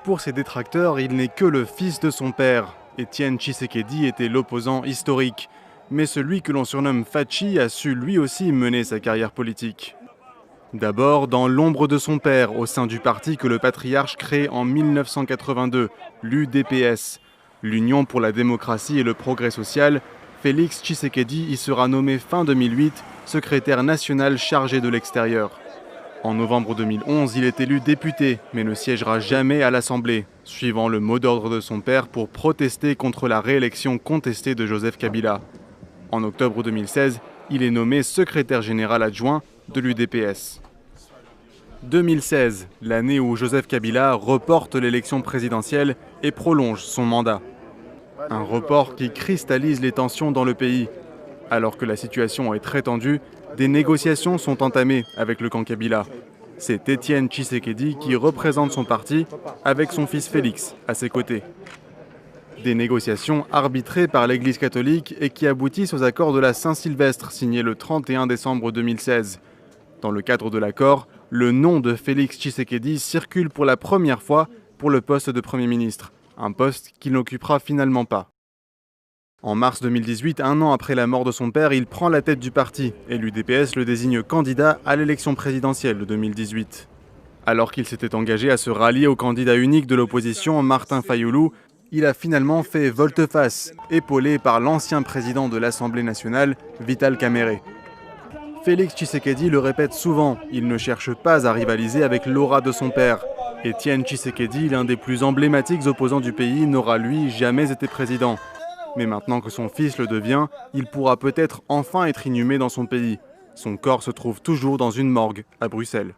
Pour ses détracteurs, il n'est que le fils de son père. Étienne Tshisekedi était l'opposant historique. Mais celui que l'on surnomme Fachi a su lui aussi mener sa carrière politique. D'abord dans l'ombre de son père, au sein du parti que le patriarche crée en 1982, l'UDPS. L'Union pour la démocratie et le progrès social, Félix Tshisekedi y sera nommé fin 2008 secrétaire national chargé de l'extérieur. En novembre 2011, il est élu député, mais ne siégera jamais à l'Assemblée, suivant le mot d'ordre de son père pour protester contre la réélection contestée de Joseph Kabila. En octobre 2016, il est nommé secrétaire général adjoint de l'UDPS. 2016, l'année où Joseph Kabila reporte l'élection présidentielle et prolonge son mandat. Un report qui cristallise les tensions dans le pays. Alors que la situation est très tendue, des négociations sont entamées avec le camp Kabila. C'est Étienne Tshisekedi qui représente son parti avec son fils Félix à ses côtés. Des négociations arbitrées par l'Église catholique et qui aboutissent aux accords de la Saint-Sylvestre signés le 31 décembre 2016. Dans le cadre de l'accord, le nom de Félix Tshisekedi circule pour la première fois pour le poste de Premier ministre, un poste qu'il n'occupera finalement pas. En mars 2018, un an après la mort de son père, il prend la tête du parti et l'UDPS le désigne candidat à l'élection présidentielle de 2018. Alors qu'il s'était engagé à se rallier au candidat unique de l'opposition, Martin Fayulu, il a finalement fait volte-face, épaulé par l'ancien président de l'Assemblée nationale, Vital Kamerhe. Félix Tshisekedi le répète souvent, il ne cherche pas à rivaliser avec l'aura de son père. Étienne Tshisekedi, l'un des plus emblématiques opposants du pays, n'aura lui jamais été président. Mais maintenant que son fils le devient, il pourra peut-être enfin être inhumé dans son pays. Son corps se trouve toujours dans une morgue à Bruxelles.